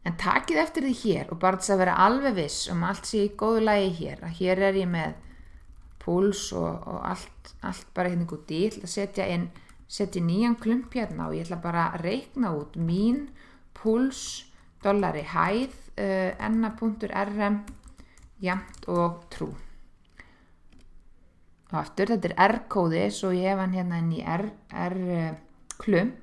En takið eftir því hér og bara þess að vera alveg viss allt sé í góðu lagi hér, að hér ég með púls og allt bara hérna út í. Ég ætla að setja nýjan klump hérna og ég ætla bara að reikna út mín púls dollari hæð n.rm jafnt og trú. Og aftur, þetta R-kóði, svo ég hef hann hérna inn í R-klump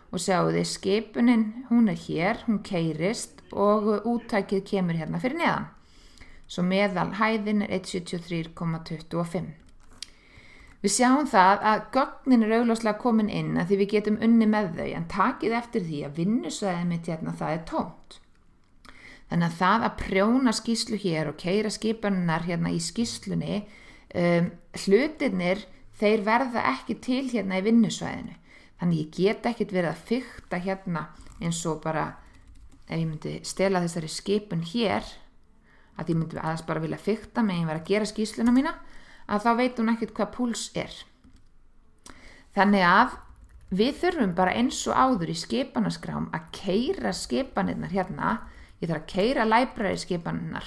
og sjáu þið, skipunin, hún hér, hún keyrist og úttækið kemur hérna fyrir neðan. Svo meðal hæðin 173,25. Við sjáum það að gögnin augljóslega komin inn að því við getum unni með þau, en takið eftir því að vinnusvæðið mitt hérna, það tómt. Þannig að það að prjóna skýrslu hér og keyra skipanirnar hérna í skýrslunni, hlutirnir, þeir verða ekki til hérna í vinnusvæðinu. Þannig ég get ekkert verið að fikta hérna eins og bara, ef ég myndi stela þessari skipun hér, að ég myndi aðeins bara vilja fikta með ég vera að gera skýrsluna mína, að þá veit hún ekkert hvað púls Þannig að við þurfum bara eins og áður í skipanaskrám að keyra skipanirnar hérna. Ég þarf að keyra library skipanirnar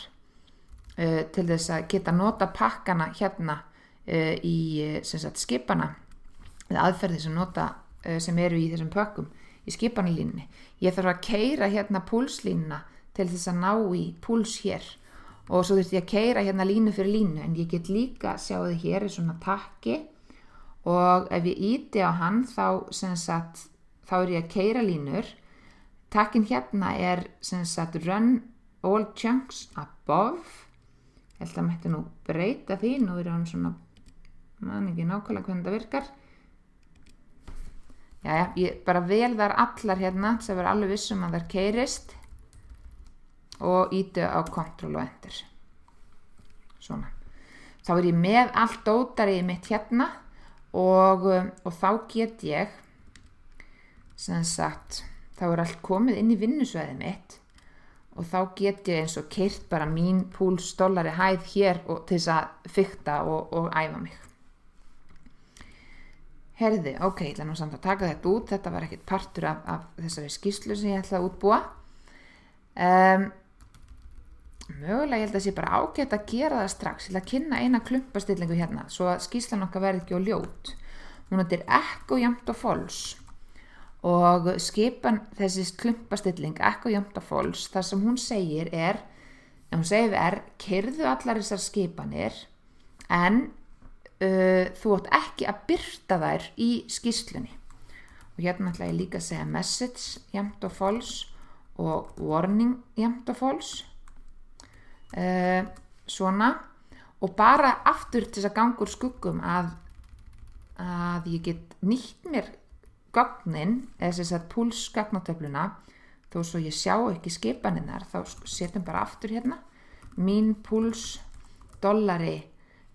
til þess að geta nota pakkana hérna í skipana eða aðferði sem eru í þessum pökkum í skipanalínunni. Ég þarf að keyra hérna púlslínuna til þess að ná í púls hér og svo þurfti ég að keyra hérna línu fyrir línu, en ég get líka, sjáðu hér svona takki og ef ég ýti á hann þá ég að keyra línur. Takkin hérna run all chunks above. Ég held að mætti nú breyta því, nú hann svona, man ekki nákvæmlega hvernig það virkar. Jæja, ég bara vel þar allar hérna, þess að vera alveg vissum að þær keyrist og ýti á Ctrl og Enter. Svona. Þá ég með allt dótarið mitt hérna og þá get ég, þá allt komið inn í vinnusvæðið mitt og þá get ég eins og keyrt bara mín púls dollari hæð hér og til þess að fikta og æfa mig. Herði, ok, ég ætla nú samt að taka þetta út, þetta var ekkert partur af þessari skýrslu sem ég ætla að útbúa. Mögulega ég held að sé bara ágætt að gera það strax, ég ætla að kynna eina klumpastillingu hérna, svo að skýrslan okkar verði ekki of ljót. Hún echo jafnt og false og skipan þessi klumpastilling echo jafnt og false, þar sem hún segir keyrðu allar þessar skipanir en þú átt ekki að birta þær í skýrslunni. Og hérna ætla ég líka að segja message jafnt og false og warning jafnt og false. Svona, og bara aftur til þess að ganga úr skuggum að ég get nýtt mér gögnin, eða þess að púlsgagnatöfluna, þó svo ég sjá ekki skipaninnar, þá setjum bara aftur hérna mín púls dollari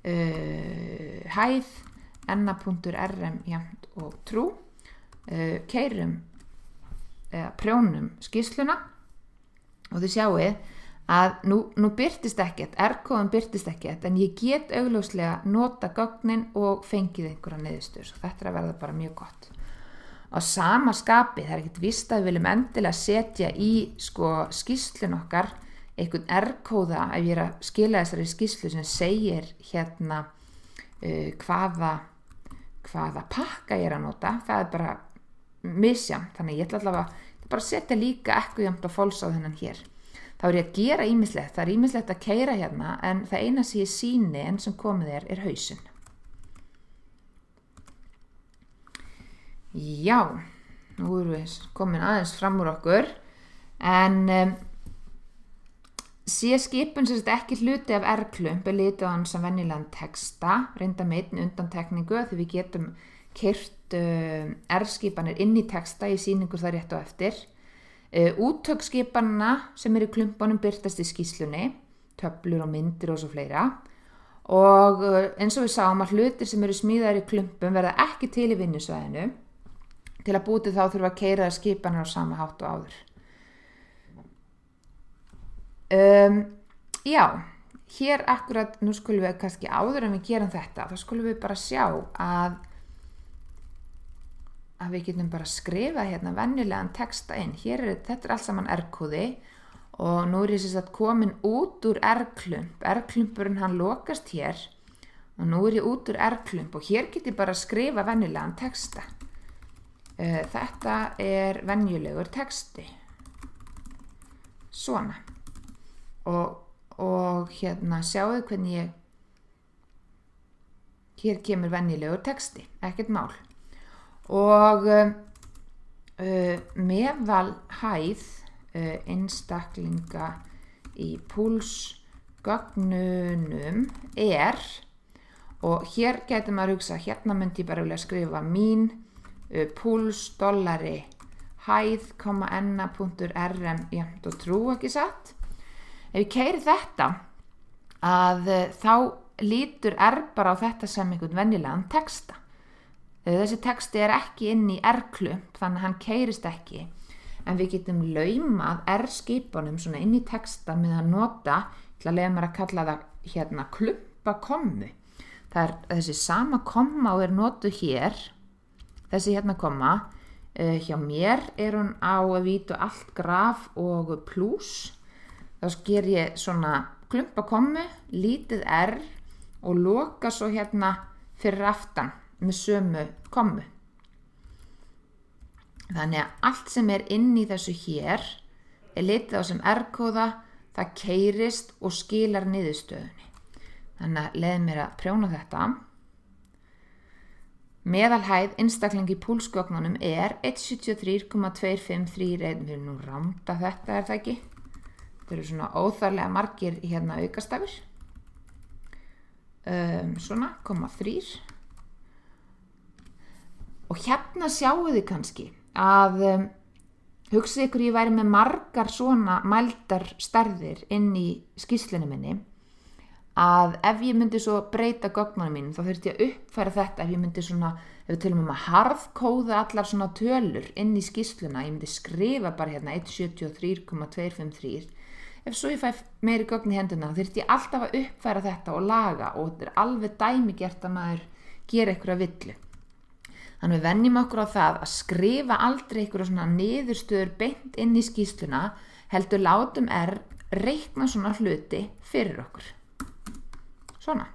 hæð n.rm jafnt og trú, keyrum prjónum skýrsluna og þið sjáið að nú birtist ekkert, R-kóðan birtist ekkert, en ég get augljóslega nota gögnin og fengið einhverja niðurstöður, svo þetta að verða bara mjög gott. Á sama skapi, það ekkert víst að við viljum endilega setja í skýrslun okkar einhvern R-kóða ef ég að skila þessari skýrslu sem segir hérna hvaða pakka ég að nota, það bara misjafnt, þannig ég ætla allavega bara að setja líka echo jafnt og false á þennan hér. Þá ég að gera ýmislegt, það ýmislegt að keyra hérna, en það eina sem ég sýni enn sem komið hausinn. Já, nú erum við komin aðeins fram úr okkur, en sé skipun sem ekki hluti af R-klump litið á hann sem venjulegan texta, reynda með einn undantekningu því við getum keyrt R-skipanir inn í texta í sýningur það rétt á eftir. Úttöksskipanina sem í klumpunum birtast í skýrslunni, töflur og myndir og svo fleira, og eins og við sáum að hlutir sem smíðaðir í klumpum verða ekki til í vinnusvæðinu. Til að búti þá þurfa að keyra skipanir á sama hátt og áður. Já, hér akkurat, nú skulum við kannski áður en við gerum þetta, þá skulum við bara sjá að að við getum bara skrifað hérna venjulegan texta inn. Þetta allt saman R-kóði og nú ég sem sagt komin út úr R-klump. R-klumpurinn hann lokast hér og nú ég út úr R-klump og hér get ég bara skrifa venjulegan texta. Þetta venjulegur texti. Svona. Og hérna sjáðu hvernig hér kemur venjulegur texti, ekkert mál. Og meðal hæð einstaklinga í púlsgögnunum og hér getur maður hugsa, hérna myndi ég bara vilja skrifa mín púls dollari hæð, n.rm jafnt og trú, ekki satt? Ef ég keyri þetta að þá lítur R bara á þetta sem einhvern venjulegan texta. Þessi texti ekki inn í R-klump, þannig að hann keyrist ekki. En við getum laumað R-skipunum svona inn í texta með að nota, til að leyfa mér að kalla það hérna klumpakommu. Það þessi sama komma og notuð hér, þessi hérna komma, hjá mér hún á vítu allt graf og pluss. Þá sker ég svona klumpakommu, lítið R og loka svo hérna fyrir aftan með sömu kommu. Þannig að allt sem inn í þessu hér litið á sem R-kóða, það keyrist og skilar niðurstöðunni. Þannig að leiði mér að prjóna þetta. Meðalhæð einstakling í púlsgögnunum 173,253. Við nú randa þetta, það ekki? Það eru svona óþarlega margir hérna aukastafir. Svona, 0,3. Og hérna sjáu þið kannski að hugsið ykkur ég væri með margar svona mældar stærðir inn í skýrslunni minni, að ef ég myndi svo breyta gögnunum mínum þá þurfti ég að uppfæra þetta. Ef ég myndi svona, ef við tölum að harðkóða allar svona tölur inn í skýrsluna, ég myndi skrifa bara hérna 173,253. Ef svo ég fæ meiri gögn í henduna þurfti ég alltaf að uppfæra þetta og laga, og þetta alveg dæmigert að maður gera einhverja villu. Þannig við venjum okkur á það að skrifa aldrei einhverja svona niðurstöður beint inn í skýrsluna, heldur látum reikna svona hluti fyrir okkur. Svona.